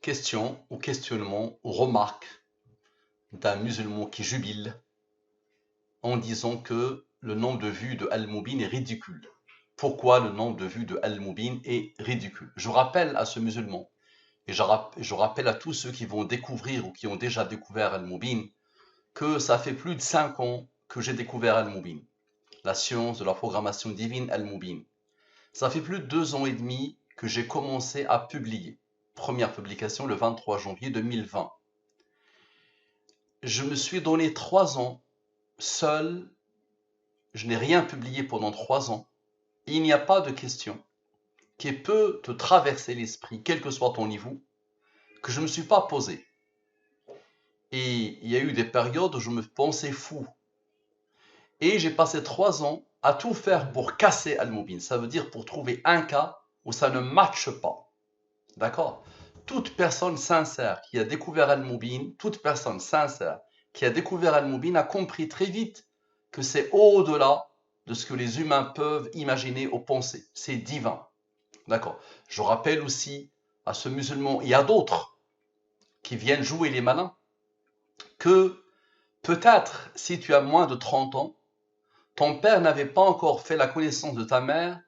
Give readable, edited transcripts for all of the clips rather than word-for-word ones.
Question ou questionnement ou remarque d'un musulman qui jubile en disant que le nombre de vues de Al-Mubin est ridicule. Pourquoi le nombre de vues de Al-Mubin est ridicule? Je rappelle à ce musulman, et je rappelle à tous ceux qui vont découvrir ou qui ont déjà découvert Al-Mubin, que ça fait plus de 5 ans que j'ai découvert Al-Mubin, la science de la programmation divine Al-Mubin. Ça fait plus de 2 ans et demi que j'ai commencé à publier. Première publication le 23 janvier 2020. Je me suis donné 3 ans seul, je n'ai rien publié pendant 3 ans. Il n'y a pas de question qui peut te traverser l'esprit, quel que soit ton niveau, que je ne me suis pas posé. Et il y a eu des périodes où je me pensais fou. Et j'ai passé 3 ans à tout faire pour casser Al-Mubin. Ça veut dire pour trouver un cas où ça ne matche pas. D'accord? Toute personne sincère qui a découvert Al-Mubin, toute personne sincère qui a découvert Al-Mubin a compris très vite que c'est au-delà de ce que les humains peuvent imaginer ou penser. C'est divin. D'accord? Je rappelle aussi à ce musulman, il y a d'autres qui viennent jouer les malins, que peut-être si tu as moins de 30 ans, ton père n'avait pas encore fait la connaissance de ta mère,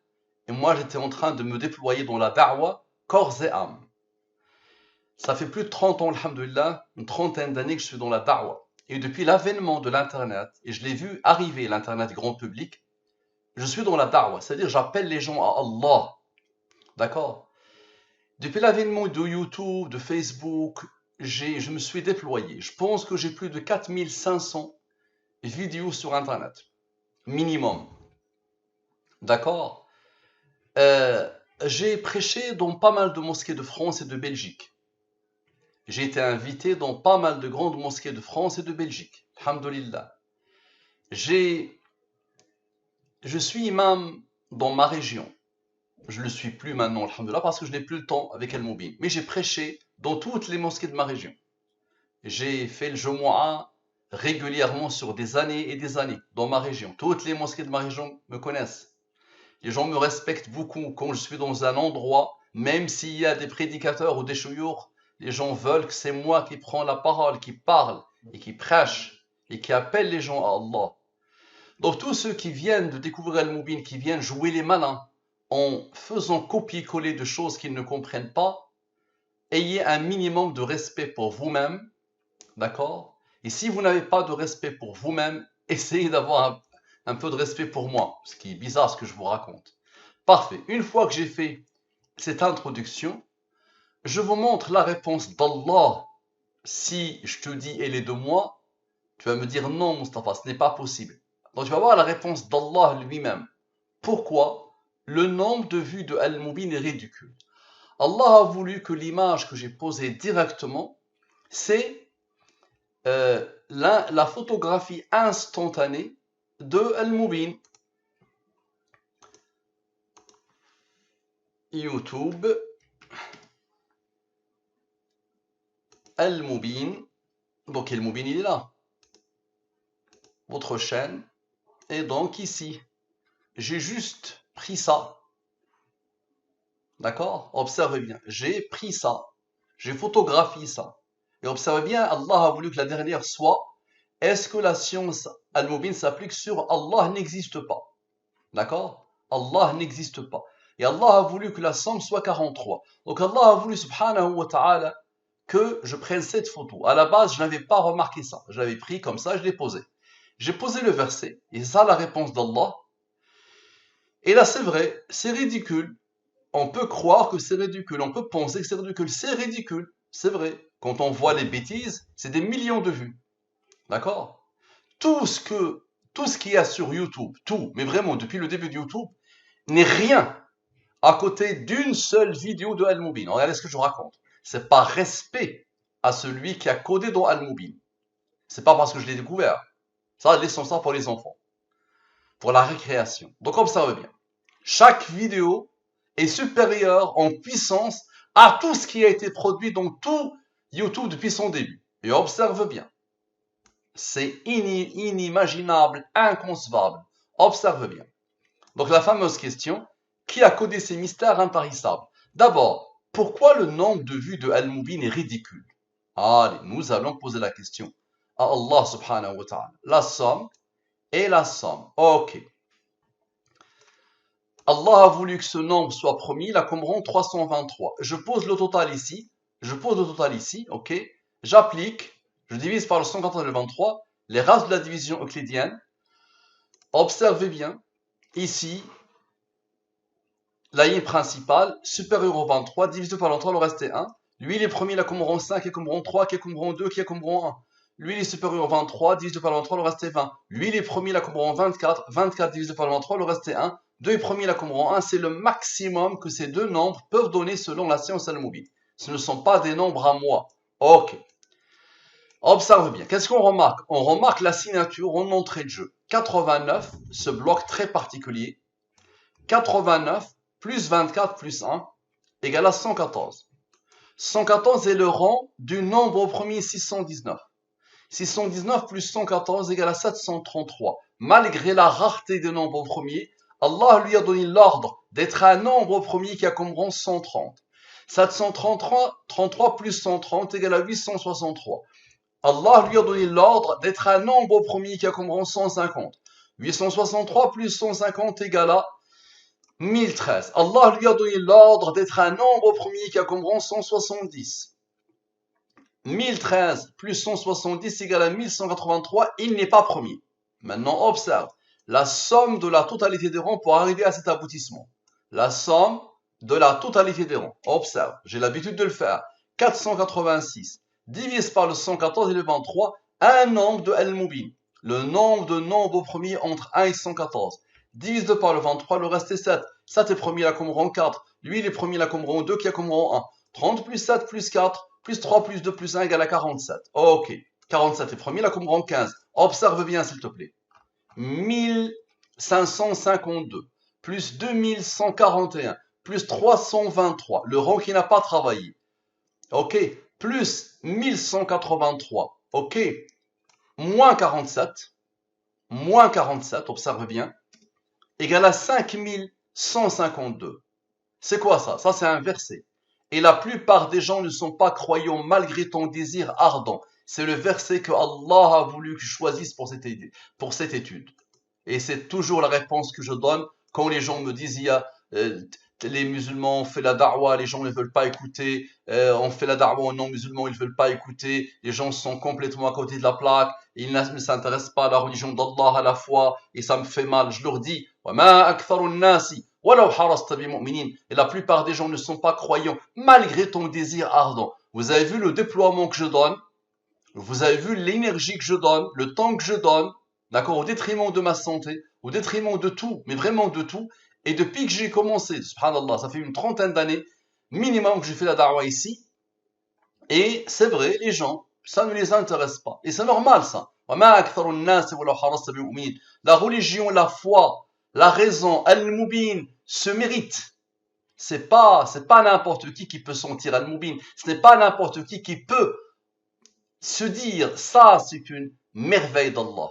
et moi j'étais en train de me déployer dans la da'wa, corps et âme. Ça fait plus de 30 ans, alhamdoulilah, une trentaine d'années que je suis dans la da'wa. Et depuis l'avènement de l'internet, et je l'ai vu arriver l'internet grand public, je suis dans la da'wa, c'est-à-dire j'appelle les gens à Allah. D'accord? Depuis l'avènement de YouTube, de Facebook, je me suis déployé. Je pense que j'ai plus de 4500 vidéos sur internet. Minimum. D'accord? J'ai prêché dans pas mal de mosquées de France et de Belgique. J'ai été invité dans pas mal de grandes mosquées de France et de Belgique. Alhamdulillah. Je suis imam dans ma région. Je ne le suis plus maintenant, alhamdulillah, parce que je n'ai plus le temps avec Al-Mubin. Mais j'ai prêché dans toutes les mosquées de ma région. J'ai fait le Jumu'ah régulièrement sur des années et des années dans ma région. Toutes les mosquées de ma région me connaissent. Les gens me respectent beaucoup quand je suis dans un endroit, même s'il y a des prédicateurs ou des chouyours, les gens veulent que c'est moi qui prends la parole, qui parle et qui prêche et qui appelle les gens à Allah. Donc tous ceux qui viennent de découvrir Al-Mubin, qui viennent jouer les malins en faisant copier-coller de choses qu'ils ne comprennent pas, ayez un minimum de respect pour vous-même, d'accord? Et si vous n'avez pas de respect pour vous-même, essayez d'avoir un peu de respect pour moi, ce qui est bizarre ce que je vous raconte. Parfait. Une fois que j'ai fait cette introduction, je vous montre la réponse d'Allah. Si je te dis elle est de moi, tu vas me dire non, Mustapha, ce n'est pas possible. Donc tu vas voir la réponse d'Allah lui-même. Pourquoi le nombre de vues de Al-Mubin est ridicule? Allah a voulu que l'image que j'ai posée directement, c'est la photographie instantanée de Al-Mubin. YouTube, Al-Mubin. Donc Al-Mubin il est là. Votre chaîne. Et donc ici, j'ai juste pris ça. D'accord? Observez bien. J'ai pris ça. J'ai photographié ça. Et observez bien, Allah a voulu que la dernière soit: est-ce que la science Al-Mubin s'applique sur Allah n'existe pas? D'accord? Allah n'existe pas. Et Allah a voulu que la somme soit 43. Donc Allah a voulu, subhanahu wa ta'ala, que je prenne cette photo. À la base, je n'avais pas remarqué ça. Je l'avais pris comme ça, je l'ai posé. J'ai posé le verset, et ça la réponse d'Allah. Et là, c'est vrai, c'est ridicule. On peut croire que c'est ridicule, on peut penser que c'est ridicule. C'est ridicule, c'est vrai. Quand on voit les bêtises, c'est des millions de vues. D'accord? Tout ce qu'il y a sur YouTube, tout, mais vraiment depuis le début de YouTube, n'est rien à côté d'une seule vidéo de Al-Mubin. Regardez ce que je vous raconte. C'est par respect à celui qui a codé dans Al-Mubin. C'est pas parce que je l'ai découvert. Ça, laissons ça pour les enfants. Pour la récréation. Donc observez bien. Chaque vidéo est supérieure en puissance à tout ce qui a été produit dans tout YouTube depuis son début. Et observe bien. C'est inimaginable, inconcevable. Observe bien. Donc la fameuse question, qui a codé ces mystères intarissables? D'abord, Pourquoi le nombre de vues de Al-Mubin est ridicule? Allez, nous allons poser la question à Allah subhanahu wa ta'ala. La somme et la somme. Ok. Allah a voulu que ce nombre soit premier, il a comme rang 323. Je pose le total ici. Ok. J'applique, je divise par le 114 et le 23, les races de la division euclidienne. Observez bien, ici, la ligne principale, supérieure au 23, divisé par le 23, le reste est 1. Lui, il est premier, il a comme rang 5, qui est comme rang 3, qui est comme rang 2, qui est comme rang 1. Lui, il est supérieur au 23, divisé par le 23, le reste est 20. Lui, il est premier, il a comme rang 24, 24 divisé par le 23, le reste est 1. 2 est premier, il a comme rang 1. C'est le maximum que ces deux nombres peuvent donner selon la science Al-Mubin. Ce ne sont pas des nombres à moi. Ok. Observe bien. Qu'est-ce qu'on remarque? On remarque la signature en entrée de jeu. 89, ce bloc très particulier. 89 plus 24 plus 1 égale à 114. 114 est le rang du nombre au premier 619. 619 plus 114 égale à 733. Malgré la rareté des nombres au premier, Allah lui a donné l'ordre d'être un nombre au premier qui a comme rang 130. 733 plus 130 égale à 863. Allah lui a donné l'ordre d'être un nombre au premier qui a comme rang 150. 863 plus 150 égale à 1013. Allah lui a donné l'ordre d'être un nombre au premier qui a comme rang 170. 1013 plus 170 égale à 1183. Il n'est pas premier. Maintenant, observe la somme de la totalité des rangs pour arriver à cet aboutissement. La somme de la totalité des rangs. Observe, j'ai l'habitude de le faire. 486 divise par le 114 et le 23, un nombre de Al-Mubin. Le nombre de nombres au premier entre 1 et 114. Divise par le 23, le reste est 7. 7 est premier, là comme rang 4. Lui, il est premier, là comme rang 2, qui a comme rang 1. 30 plus 7 plus 4, plus 3 plus 2 plus 1 égale à 47. Ok. 47 est premier, là comme rang 15. Observe bien, s'il te plaît. 1552 plus 2141 plus 323, le rang qui n'a pas travaillé. Ok. Plus 1183. Ok. Moins 47. Moins 47, observe bien. Égale à 5152. C'est quoi ça? Ça, c'est un verset. Et la plupart des gens ne sont pas croyants malgré ton désir ardent. C'est le verset que Allah a voulu que je choisisse pour cette étude. Et c'est toujours la réponse que je donne quand les gens me disent il y a les musulmans, on fait la da'wah, les gens ne veulent pas écouter, on fait la da'wah aux non-musulmans, ils ne veulent pas écouter, les gens sont complètement à côté de la plaque, ils ne s'intéressent pas à la religion d'Allah, à la foi, et ça me fait mal. Je leur dis, et la plupart des gens ne sont pas croyants, malgré ton désir ardent. Vous avez vu le déploiement que je donne, vous avez vu l'énergie que je donne, le temps que je donne, d'accord, au détriment de ma santé, au détriment de tout, mais vraiment de tout. Et depuis que j'ai commencé, subhanallah, ça fait une trentaine d'années minimum que j'ai fait la da'wah ici. Et c'est vrai, les gens, ça ne les intéresse pas. Et c'est normal ça. La religion, la foi, la raison, al-mubin, se mérite. C'est pas n'importe qui peut sentir al-mubin. Ce n'est pas n'importe qui peut se dire, ça c'est une merveille d'Allah.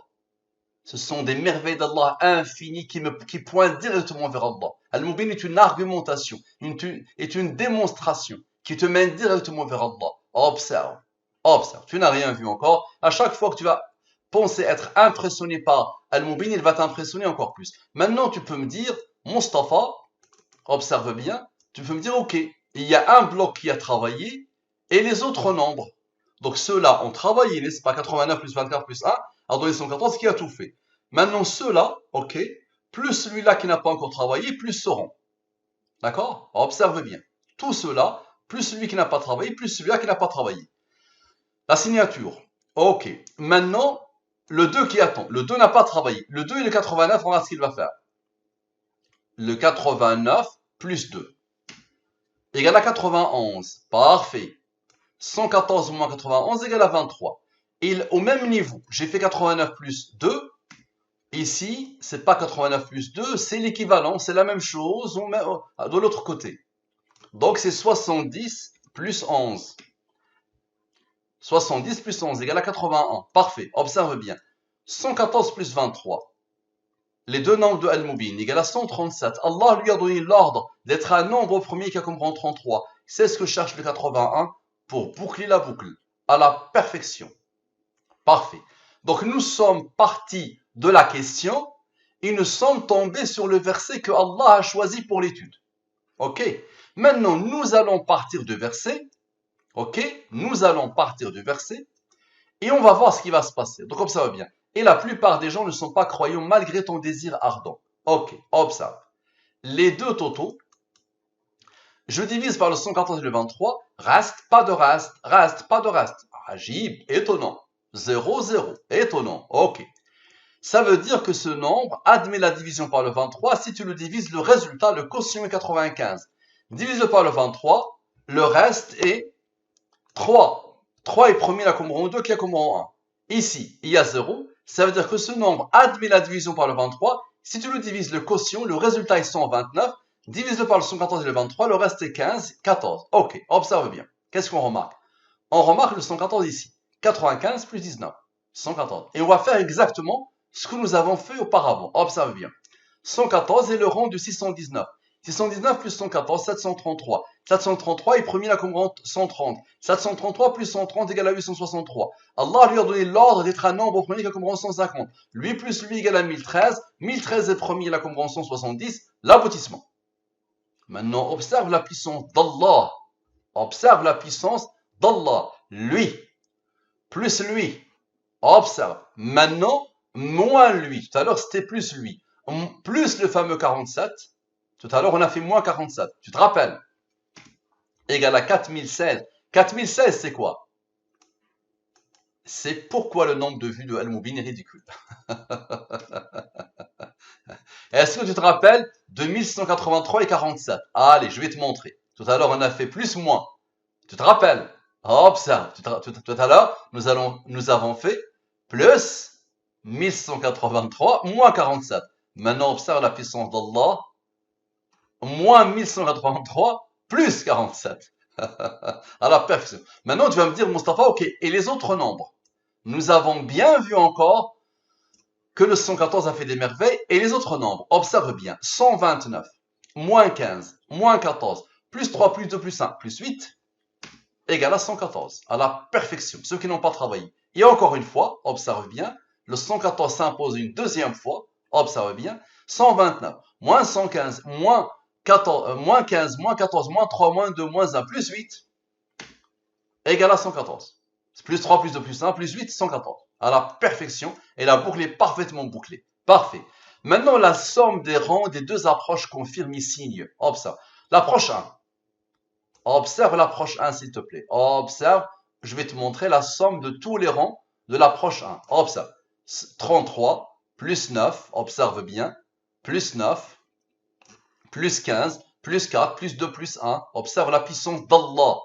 Ce sont des merveilles d'Allah infinies qui pointent directement vers Allah. Al-Mubin est une argumentation, est une démonstration qui te mène directement vers Allah. Observe, observe. Tu n'as rien vu encore. À chaque fois que tu vas penser être impressionné par Al-Mubin, il va t'impressionner encore plus. Maintenant, tu peux me dire, Mustafa, observe bien, tu peux me dire, ok, il y a un bloc qui a travaillé et les autres nombres. Donc ceux-là ont travaillé, n'est-ce pas? 89 plus 24 plus 1 a donné 114 qui a tout fait. Maintenant ceux-là, ok, plus celui-là qui n'a pas encore travaillé, plus ce rang. D'accord? Observe bien. Tout cela, plus celui qui n'a pas travaillé, plus celui-là qui n'a pas travaillé. La signature. Ok. Maintenant, le 2 qui attend. Le 2 n'a pas travaillé. Le 2 et le 89, regarde ce qu'il va faire. Le 89 plus 2 égale à 91. Parfait. 114 moins 91 égale à 23. Et au même niveau, j'ai fait 89 plus 2. Ici, c'est pas 89 plus 2, c'est l'équivalent, c'est la même chose, on met de l'autre côté. Donc c'est 70 plus 11. 70 plus 11 égale à 81. Parfait, observe bien. 114 plus 23. Les deux nombres de Al-Mubin égale à 137. Allah lui a donné l'ordre d'être un nombre au premier qui a comme rang 33. C'est ce que cherche le 81 pour boucler la boucle à la perfection. Parfait. Donc nous sommes partis de la question et nous sommes tombés sur le verset que Allah a choisi pour l'étude. Ok. Maintenant, nous allons partir du verset. Ok. Nous allons partir du verset et on va voir ce qui va se passer. Donc observe bien. Et la plupart des gens ne sont pas croyants malgré ton désir ardent. Ok. Observe. Les deux totaux. Je divise par le 114 et le 23. Reste, pas de reste. Reste, pas de reste. Ajib, étonnant. 0, 0. Étonnant. Ok. Ça veut dire que ce nombre admet la division par le 23. Si tu le divises, le résultat, le quotient est 95. Divise-le par le 23. Le reste est 3. 3 est premier là comme rang 2 qui est comme rang 1. Ici, il y a 0. Ça veut dire que ce nombre admet la division par le 23. Si tu le divises, le quotient, le résultat est 129. Divise-le par le 114 et le 23. Le reste est 15, 14. Ok, observe bien. Qu'est-ce qu'on remarque? On remarque le 114 ici. 95 plus 19. 114. Et on va faire exactement ce que nous avons fait auparavant. Observe bien. 114 est le rang de 619. 619 plus 114, 733. 733 est premier là comme rang 130. 733 plus 130 égale à 863. Allah lui a donné l'ordre d'être un nombre premier là comme rang 150. Lui plus lui égale à 1013. 1013 est premier là comme rang 170. L'aboutissement. Maintenant, observe la puissance d'Allah. Observe la puissance d'Allah. Lui plus lui. Observe. Maintenant, moins lui. Tout à l'heure, c'était plus lui. Plus le fameux 47. Tout à l'heure, on a fait moins 47. Tu te rappelles? Égal à 4016. 4016, c'est quoi? C'est pourquoi le nombre de vues de Al-Mubin est ridicule. Est-ce que tu te rappelles de 1183 et 47? Allez, je vais te montrer. Tout à l'heure, on a fait plus moins. Tu te rappelles? Observe. Tout à l'heure, nous avons fait plus 1183 moins 47. Maintenant, observe la puissance d'Allah. Moins 1183 plus 47. À la perfection. Maintenant, tu vas me dire, Mustapha, ok, et les autres nombres? Nous avons bien vu encore que le 114 a fait des merveilles, et les autres nombres, observe bien, 129, moins 15, moins 14, plus 3, plus 2, plus 1, plus 8, égale à 114, à la perfection, ceux qui n'ont pas travaillé. Et encore une fois, observe bien, le 114 s'impose une deuxième fois, observe bien, 129, moins 115, moins 15, moins 14, moins 3, moins 2, moins 1, plus 8, égale à 114. Plus 3, plus 2, plus 1, plus 8, 114. À la perfection, et la boucle est parfaitement bouclée. Parfait. Maintenant, la somme des rangs des deux approches confirme ici. Observe. L'approche 1. Observe l'approche 1, s'il te plaît. Observe. Je vais te montrer la somme de tous les rangs de l'approche 1. Observe. 33, plus 9, observe bien, plus 9, plus 15, plus 4, plus 2, plus 1. Observe la puissance d'Allah.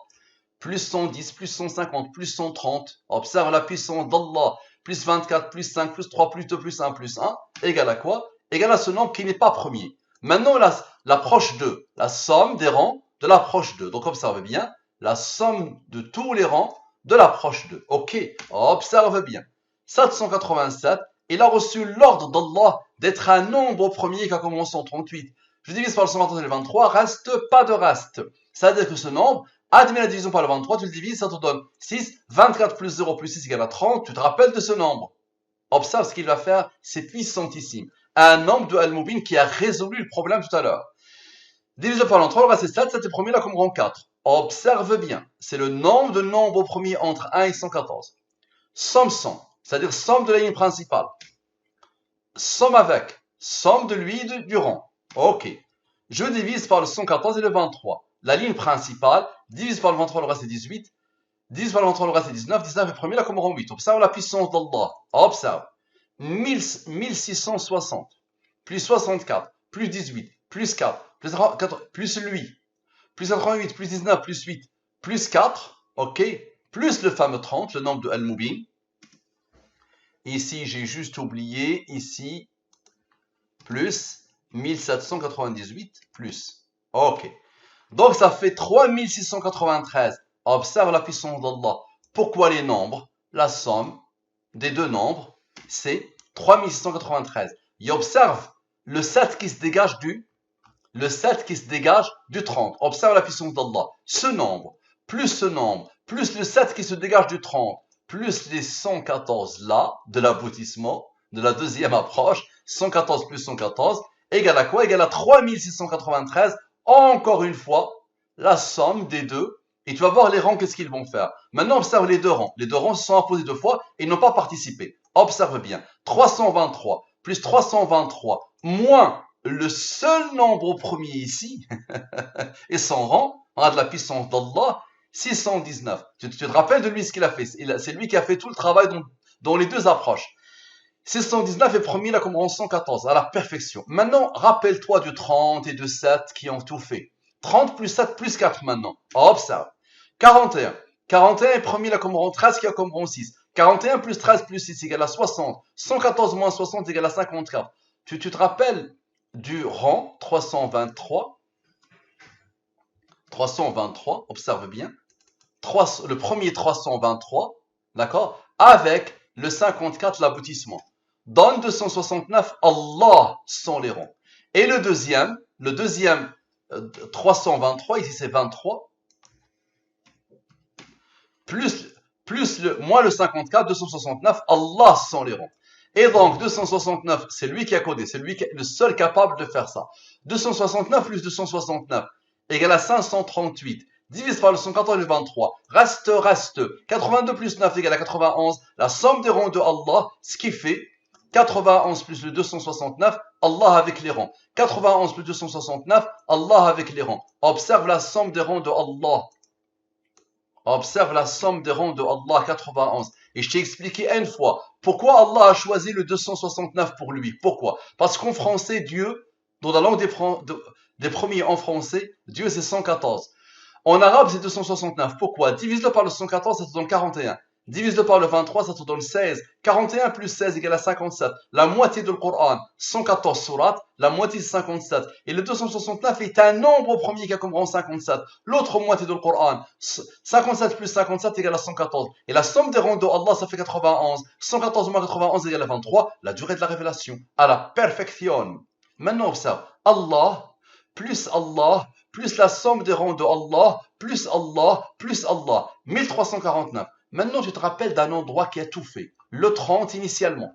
Plus 110, plus 150, plus 130. Observe la puissance d'Allah. Plus 24, plus 5, plus 3, plus 2, plus 1, plus 1. Égale à quoi? Égale à ce nombre qui n'est pas premier. Maintenant, l'approche 2. La somme des rangs de l'approche 2. Donc, observe bien. La somme de tous les rangs de l'approche 2. Ok. Observe bien. 787. Il a reçu l'ordre d'Allah d'être un nombre premier qui a commencé en 38. Je divise par le 129 et le 23. Reste, pas de reste. C'est-à-dire que ce nombre admet la division par le 23, tu le divises, ça te donne 6. 24 plus 0 plus 6 égale à 30. Tu te rappelles de ce nombre? Observe ce qu'il va faire, c'est puissantissime. Un nombre de Al-Mubin qui a résolu le problème tout à l'heure. Divisé par le 23, le reste est 7, 7 est premier là comme rang 4. Observe bien, c'est le nombre de nombres premiers entre 1 et 114. Somme 100, c'est-à-dire somme de la ligne principale. Somme avec, somme de lui et du rang. Ok. Je divise par le 114 et le 23. La ligne principale, divise par le 23, le reste est 18. Divise par le 23, le reste est 19. 19 est premier là comme rang 8. Observe la puissance d'Allah. Observe. 1660, plus 64, plus 18, plus 4, plus lui, plus 88, plus 19, plus 8, plus 4, ok, plus le fameux 30, le nombre de Al-Mubin. Ici, j'ai juste oublié, ici, plus 1798, plus. Ok. Donc, ça fait 3693. Observe la puissance d'Allah. Pourquoi les nombres? La somme des deux nombres, c'est 3693. Et observe le 7 qui se dégage du le 7 qui se dégage du 30. Observe la puissance d'Allah. Ce nombre, plus le 7 qui se dégage du 30, plus les 114 là, de l'aboutissement, de la deuxième approche, 114 plus 114, égale à quoi? Égale à 3693. Encore une fois, la somme des deux. Et tu vas voir les rangs, qu'est-ce qu'ils vont faire. Maintenant, observe les deux rangs. Les deux rangs se sont apposés deux fois et n'ont pas participé. Observe bien. 323 plus 323 moins le seul nombre au premier ici et son rang, on a de la puissance d'Allah, 619. Tu te rappelles de lui ce qu'il a fait. C'est lui qui a fait tout le travail dans les deux approches. 619 et premier, il a comme rang 114, à la perfection. Maintenant, rappelle-toi du 30 et du 7 qui ont tout fait. 30 plus 7 plus 4 maintenant. Observe. 41. 41 est premier, il a comme rang 13 qui a comme rang 6. 41 plus 13 plus 6 égale à 60. 114 moins 60 égale à 54. Tu te rappelles du rang 323. 323, observe bien. Le premier 323, d'accord, avec le 54, l'aboutissement. Donne 269, Allah sont les rangs. Et le deuxième 323, ici c'est 23, moins le 54, 269, Allah sont les rangs. Et donc 269, c'est lui qui a codé, c'est lui qui est le seul capable de faire ça. 269 plus 269 égale à 538. Divise par le 114 et le 23. Reste. 82 plus 9 égale à 91. La somme des rangs de Allah, ce qui fait 91 plus le 269, Allah avec les rangs. 91 plus 269, Allah avec les rangs. Observe la somme des rangs de Allah. Observe la somme des rangs de Allah, 91. Et je t'ai expliqué une fois pourquoi Allah a choisi le 269 pour lui. Pourquoi? Parce qu'en français, Dieu, dans la langue des premiers en français, Dieu c'est 114. En arabe, c'est 269. Pourquoi? Divise-le par le 114, ça te donne 41. Divise-le par le 23, ça te donne 16. 41 plus 16 égale à 57. La moitié du Coran, 114 sourates, la moitié c'est 57. Et le 269 est un nombre au premier qui a comme rang 57. L'autre moitié du Coran, 57 plus 57 égale à 114. Et la somme des rangs de Allah, ça fait 91. 114 moins 91 égale à 23. La durée de la révélation, à la perfection. Maintenant, observe. Allah, plus la somme des rangs de Allah, plus Allah, plus Allah. 1349. Maintenant, tu te rappelles d'un endroit qui a tout fait. Le 30 initialement.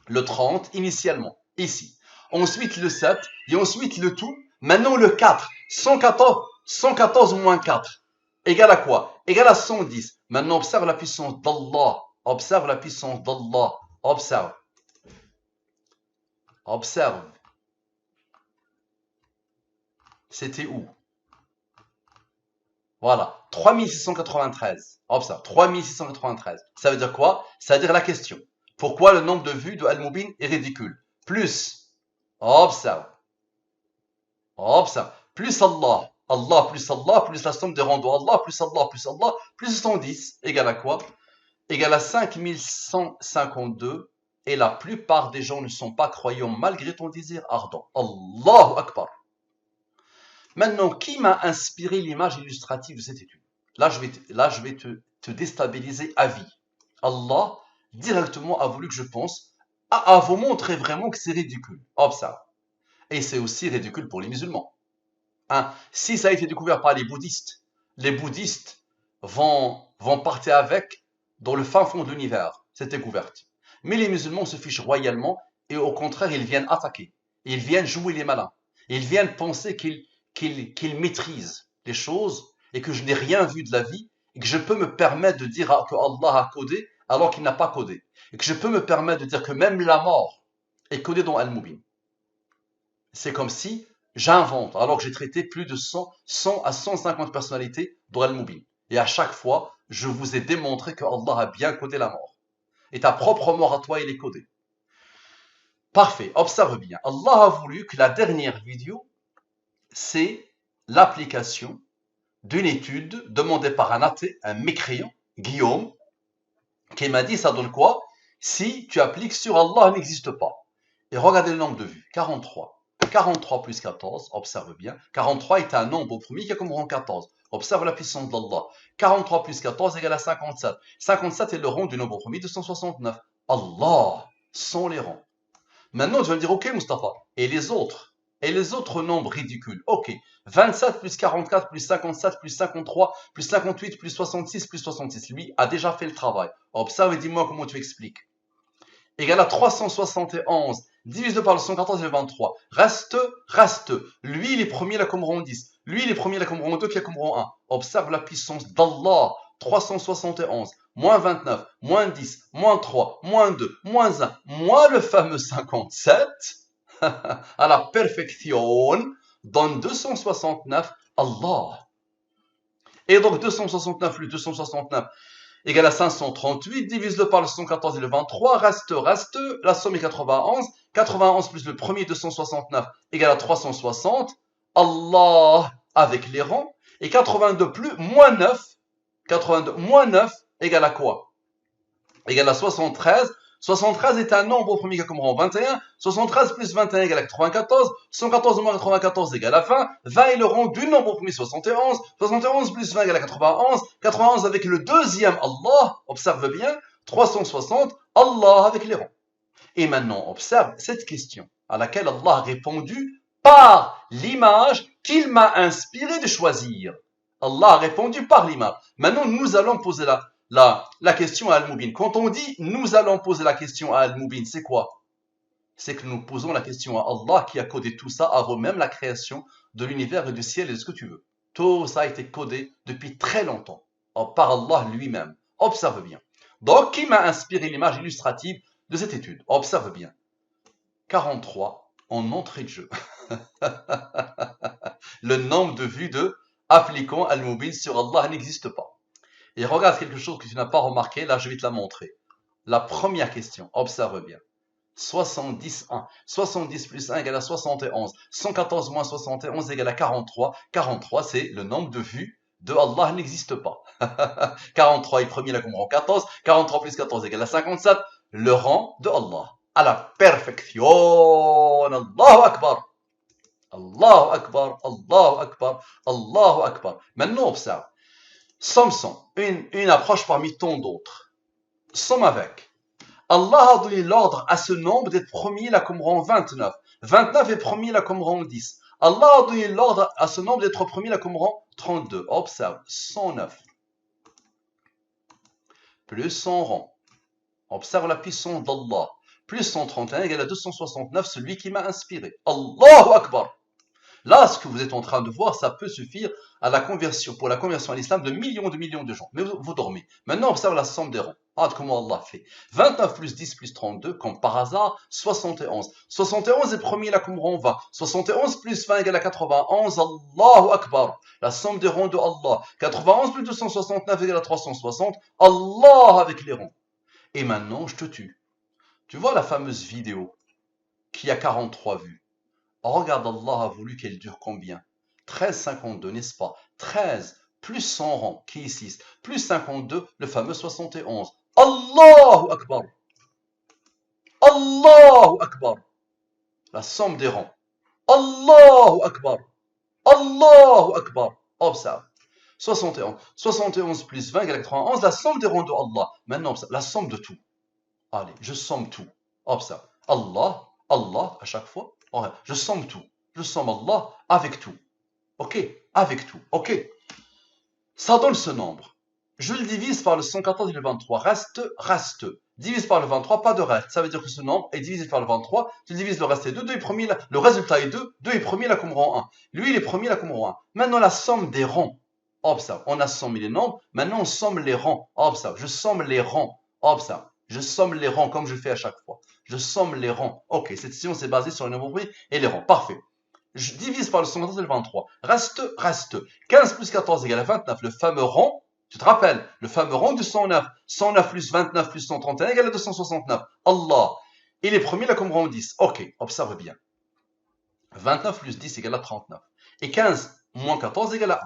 Le 30 initialement. Ici. Ensuite le 7. Et ensuite le tout. Maintenant le 4. 114 moins 4. Égale à quoi? Égale à 110. Maintenant, observe la puissance d'Allah. Observe la puissance d'Allah. Observe. Observe. C'était où? Voilà, 3693. Observe, 3693. Ça veut dire quoi? Ça veut dire la question. Pourquoi le nombre de vues de Al-Mubin est ridicule? Plus, observe, plus Allah, plus la somme des rangs de Allah, plus 110, égale à quoi? Égale à 5152. Et la plupart des gens ne sont pas croyants malgré ton désir ardent. Allahu Akbar. Maintenant, qui m'a inspiré l'image illustrative de cette étude? Là, je vais te déstabiliser à vie. Allah, directement, a voulu que je pense, à vous montrer vraiment que c'est ridicule. Observe. Et c'est aussi ridicule pour les musulmans. Hein? Si ça a été découvert par les bouddhistes vont partir avec dans le fin fond de l'univers, cette découverte. Mais les musulmans se fichent royalement et au contraire, ils viennent attaquer. Ils viennent jouer les malins. Ils viennent penser qu'ils maîtrise les choses et que je n'ai rien vu de la vie et que je peux me permettre de dire que Allah a codé alors qu'il n'a pas codé et que je peux me permettre de dire que même la mort est codée dans Al-Mubin. C'est comme si j'invente alors que j'ai traité plus de 100 à 150 personnalités dans Al-Mubin et à chaque fois je vous ai démontré que Allah a bien codé la mort et ta propre mort à toi il est codé. Parfait, observe bien. Allah a voulu que la dernière vidéo c'est l'application d'une étude demandée par un athée, un mécréant, Guillaume, qui m'a dit ça donne quoi? Si tu appliques sur Allah n'existe pas. Et regardez le nombre de vues, 43. 43 plus 14, observe bien. 43 est un nombre au premier qui a comme rang 14. Observe la puissance d'Allah. 43 plus 14 égale à 57. 57 est le rang du nombre au premier, 269. Allah sont les rangs. Maintenant, tu vas me dire, ok Mustapha, et les autres? Et les autres nombres ridicules, ok. 27 plus 44 plus 57 plus 53 plus 58 plus 66 plus 66. Lui a déjà fait le travail. Observe et dis-moi comment tu expliques. Égal à 371 divisé par le 114 et le 23. Reste. Lui, il est premier là comme rang 10. Lui, il est premier là comme rang 2 qui est comme rang 1. Observe la puissance d'Allah. 371, moins 29, moins 10, moins 3, moins 2, moins 1, moins le fameux 57, à la perfection, donne 269, Allah. Et donc 269 plus 269 égale à 538, divise-le par le 114 et le 23, reste, la somme est 91, 91 plus le premier 269 égale à 360, Allah avec les rangs, et 82 plus moins 9, 82 moins 9 égale à quoi? Égale à 73. 73 est un nombre au premier cas comme rang 21. 73 plus 21 égale à 94. 114 moins 94 égale à 20. 20 est le rang du nombre au premier 71. 71 plus 20 égale à 91. 91 avec le deuxième Allah, observe bien, 360, Allah avec les rangs. Et maintenant, observe cette question à laquelle Allah a répondu par l'image qu'il m'a inspiré de choisir. Allah a répondu par l'image. Maintenant, nous allons poser la question à Al-Mubin. Quand on dit nous allons poser la question à Al-Mubin, c'est quoi? C'est que nous posons la question à Allah qui a codé tout ça avant même la création de l'univers et du ciel et de ce que tu veux. Tout ça a été codé depuis très longtemps par Allah lui-même. Observe bien. Donc, qui m'a inspiré l'image illustrative de cette étude? Observe bien. 43 en entrée de jeu. Le nombre de vues de appliquant Al-Mubin sur Allah n'existe pas. Et regarde quelque chose que tu n'as pas remarqué, là je vais te la montrer. La première question, observe bien. 70, 1. 70 plus 1 égale à 71. 114 moins 71 égale à 43. 43, c'est le nombre de vues de Allah n'existe pas. 43 est premier là comme rang 14. 43 plus 14 égale à 57. Le rang de Allah. À la perfection. Allahu Akbar. Allahu Akbar. Allahu Akbar. Allahu Akbar. Maintenant, observe. Somme sans. Une approche parmi tant d'autres. Somme avec. Allah a donné l'ordre à ce nombre d'être premier là comme rang 29. 29 est premier là comme rang 10. Allah a donné l'ordre à ce nombre d'être premier là comme rang 32. Observe, 109. Plus 100 rangs. Observe la puissance d'Allah. Plus 131 égale à 269, celui qui m'a inspiré. Allahu Akbar. Là, ce que vous êtes en train de voir, ça peut suffire à la conversion, pour la conversion à l'islam de millions de gens. Mais vous dormez. Maintenant, observe la somme des rangs. Ah, comment Allah fait. 29 plus 10 plus 32, comme par hasard, 71. 71 est premier là comme rang 20. 71 plus 20 égale à 91. Allahu Akbar. La somme des rangs de Allah. 91 plus 269 égale à 360. Allah avec les rangs. Et maintenant, je te tue. Tu vois la fameuse vidéo qui a 43 vues. Regarde, Allah a voulu qu'elle dure combien? 13,52, n'est-ce pas? 13 plus 100 rangs, qui est 6, plus 52, le fameux 71. Allahu Akbar! Allahu Akbar! La somme des rangs. Allahu Akbar! Allahu Akbar! Observe. 71. 71 plus 20 égale 91, la somme des rangs de Allah. Maintenant, observe, la somme de tout. Allez, je somme tout. Observe. Allah, à chaque fois. Je somme tout. Je somme Allah avec tout. Ok? Avec tout. Ok? Ça donne ce nombre. Je le divise par le 114 et le 23. Reste. Divise par le 23, pas de reste. Ça veut dire que ce nombre est divisé par le 23. Tu divises le reste est 2. 2 est premier là. Le résultat est 2. 2 est premier là comme rang 1. Lui, il est premier là comme rang 1. Maintenant, la somme des rangs. Observe. On a sommé les nombres. Maintenant, on somme les rangs. Observe. Je somme les rangs. Observe. Je somme les rangs comme je fais à chaque fois. Je somme les rangs. Ok, cette science est basée sur les nombres et les rangs. Parfait. Je divise par le 114 et le 23. Reste. 15 plus 14 égale à 29. Le fameux rang, tu te rappelles, le fameux rang du 109. 109 plus 29 plus 131 égale à 269. Allah. Il est premier là comme rang 10. Ok, observe bien. 29 plus 10 égale à 39. Et 15 moins 14 égale à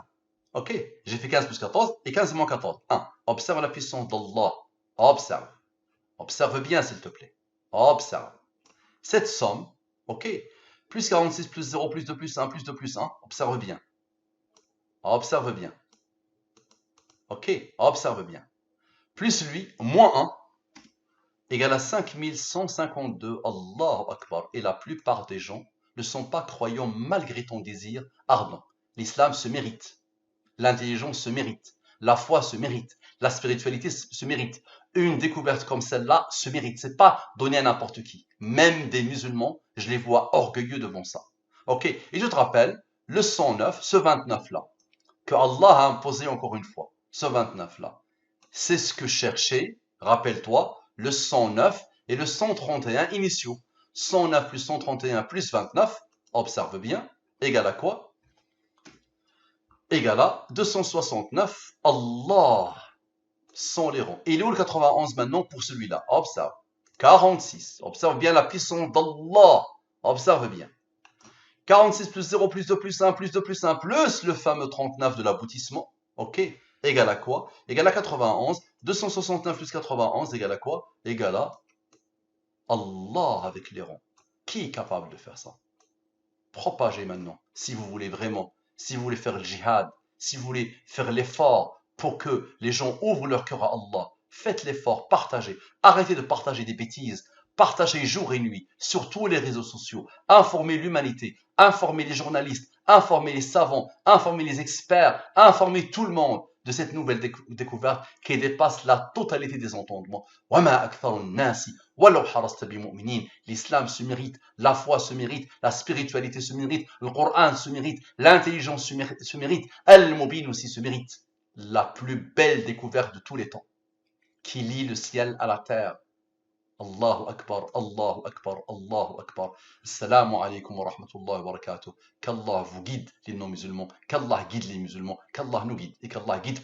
1. Ok, j'ai fait 15 plus 14 et 15 moins 14. 1. Observe la puissance d'Allah. Observe. Observe bien, s'il te plaît. Observe. Cette somme, ok, plus 46 plus 0 plus 2 plus 1 plus 2 plus 1, observe bien. Observe bien. Ok, observe bien. Plus lui, moins 1, égale à 5152. Allahu Akbar. Et la plupart des gens ne sont pas croyants malgré ton désir ardent. L'islam se mérite. L'intelligence se mérite. La foi se mérite. La spiritualité se mérite. Une découverte comme celle-là se mérite. C'est pas donné à n'importe qui. Même des musulmans, je les vois orgueilleux devant ça. Ok. Et je te rappelle, le 109, ce 29-là, que Allah a imposé encore une fois, ce 29-là, c'est ce que cherchait, rappelle-toi, le 109 et le 131 initiaux. 109 plus 131 plus 29, observe bien, égale à quoi? Égale à 269. Allah, sans les rangs. Et il est où le 91 maintenant pour celui-là? Observe. 46. Observe bien la puissance d'Allah. Observe bien. 46 plus 0 plus 2 plus 1 plus 2 plus 1 plus le fameux 39 de l'aboutissement. Ok. Égale à quoi? Égale à 91. 269 plus 91 égale à quoi? Égale à Allah avec les rangs. Qui est capable de faire ça? Propagez maintenant, si vous voulez vraiment, si vous voulez faire le djihad, si vous voulez faire l'effort pour que les gens ouvrent leur cœur à Allah, faites l'effort, partagez. Arrêtez de partager des bêtises. Partagez jour et nuit sur tous les réseaux sociaux. Informez l'humanité, informez les journalistes, informez les savants, informez les experts, informez tout le monde de cette nouvelle découverte qui dépasse la totalité des entendements. L'islam se mérite, la foi se mérite, la spiritualité se mérite, le Coran se mérite, l'intelligence se mérite, Al-Mubin aussi se mérite. La plus belle découverte de tous les temps, qui lie le ciel à la terre. Allahu Akbar, Allahu Akbar, Allahu Akbar. Assalamu alaikum wa rahmatullahi wa barakatuh. Qu'Allah vous guide les non-musulmans, qu'Allah guide les musulmans, qu'Allah nous guide et qu'Allah guide